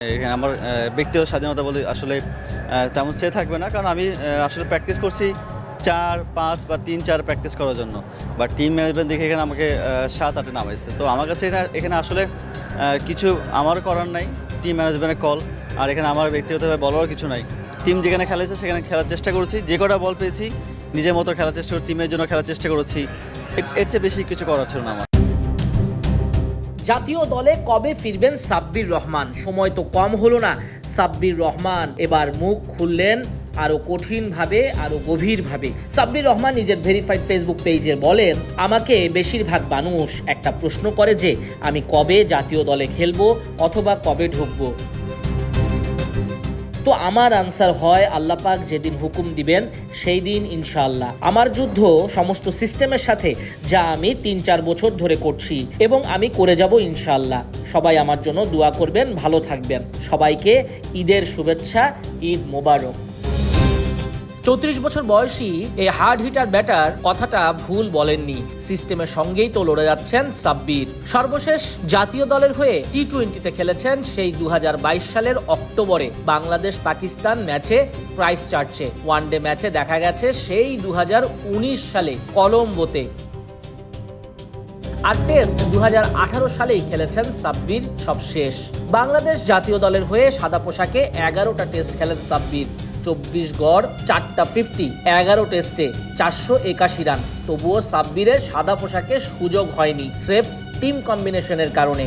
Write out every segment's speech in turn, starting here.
এখানে আমার ব্যক্তিগত স্বাধীনতা বলে আসলে তেমন সে থাকবে না, কারণ আমি আসলে প্র্যাকটিস করছি 4-5 বা 3-4 প্র্যাকটিস করার জন্য, বা টিম ম্যানেজমেন্ট দেখে এখানে আমাকে 7-8-এ নামাইছে। তো আমার কাছে এখানে আসলে কিছু আমার করার নাই, টিম ম্যানেজমেন্টের কল। আর এখানে আমার ব্যক্তিগতভাবে বলারও কিছু নাই। টিম যেখানে খেলেছে সেখানে খেলার চেষ্টা করেছি, যে কটা বল পেয়েছি নিজের মতো খেলার চেষ্টা করেছি, টিমের জন্য খেলার চেষ্টা করেছি। এর চেয়ে বেশি কিছু করার ছিল না আমার। জাতীয় দলে কবে ফিরবেন সাব্বির রহমান? সময় তো কম হলো না। সাব্বির রহমান এবার মুখ খুললেন আরও কঠিনভাবে, আরও গভীরভাবে। সাব্বির রহমান নিজের ভেরিফাইড ফেসবুক পেজে বলেন, আমাকে বেশিরভাগ মানুষ একটা প্রশ্ন করে যে আমি কবে জাতীয় দলে খেলবো অথবা কবে ঢুকবো। তো আমার আনসার হয়, আল্লাহ পাক যেদিন হুকুম দিবেন সেই দিন ইনশাআল্লাহ। আমার যুদ্ধ সমস্ত সিস্টেমের সাথে, যা আমি 3-4 বছর ধরে করছি এবং আমি করে যাব ইনশাআল্লাহ। সবাই আমার জন্য দোয়া করবেন, ভালো থাকবেন। সবাইকে ঈদের শুভেচ্ছা, ঈদ মোবারক। 34 বছর বয়সী এই হার্ড হিটার ব্যাটার কথাটা ভুল বলেননি। সিস্টেমের সঙ্গেই তো লড়ে যাচ্ছেন সাব্বির। সর্বশেষ জাতীয় দলের হয়ে টি-20তে খেলেছেন সেই 2022 সালের অক্টোবরে বাংলাদেশ পাকিস্তান ম্যাচে ক্রাইস্ট চার্চে। ওয়ানডে ম্যাচে দেখা গেছে সেই 2019 সালে কলম্বোতে। আর টেস্ট 2018 সালেই খেলেছেন সাব্বির সবশেষ। বাংলাদেশ জাতীয় দলের হয়ে সাদা পোশাকে 11টা টেস্ট খেলেন সাব্বির। 24 গড়, 4টা 50, 11 টেস্টে 481 রান। তবুও সাব্বিরের সাদা পোশাকে সুযোগ হয়নি, স্রেফ টিম কম্বিনেশনের কারণে।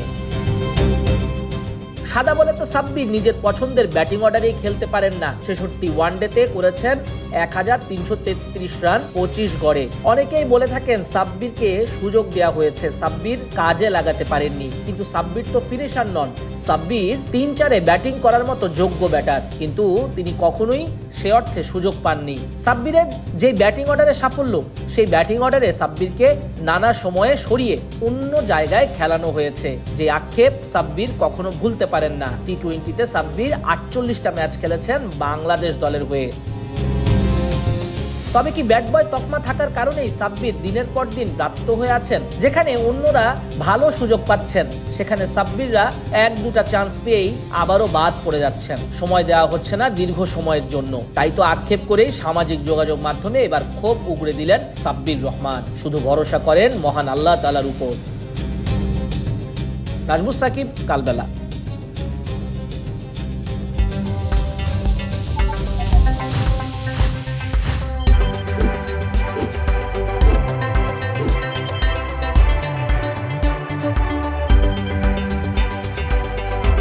সাদা বলে তো সাব্বির নিজের পছন্দের ব্যাটিং অর্ডারেই খেলতে পারেন না। 66 ওয়ানডেতে করেছেন 1333 রান 25 গড়ে। অনেকেই বলে থাকেন সাব্বিরকে সুযোগ দেওয়া হয়েছে, সাব্বির কাজে লাগাতে পারেননি। কিন্তু সাব্বির তো ফিনিশার নন। সাব্বির 3-4-এ ব্যাটিং করার মতো যোগ্য ব্যাটার, কিন্তু তিনি কখনোই সে অর্থে সুযোগ পাননি। সাব্বিরের যে ব্যাটিং অর্ডারে সাফল্য, সেই ব্যাটিং অর্ডারে সাব্বিরকে নানা সময়ে সরিয়ে অন্য জায়গায় খেলানো হয়েছে, যে আক্ষেপ সাব্বির কখনো ভুলতে পারেন না। টি-20তে সাব্বির 48টা ম্যাচ খেলেছেন বাংলাদেশ দলের হয়ে। তবে কি ব্যাট বয় তকমা থাকার কারণেই সাব্বির দিনের পর দিন ব্রাত্য হয়ে আছেন? যেখানে অন্যরা ভালো সুযোগ পাচ্ছেন, সেখানে সাব্বিররা 1-2টা চান্স পেয়েই আবারও বাদ পড়ে যাচ্ছেন। সময় দেওয়া হচ্ছে না দীর্ঘ সময়ের জন্য। তাই তো আক্ষেপ করেই সামাজিক যোগাযোগ মাধ্যমে এবার ক্ষোভ উগড়ে দিলেন সাব্বির রহমান। শুধু ভরসা করেন মহান আল্লাহ তাআলার উপর। নাজমুস সাকিব, কালবেলা।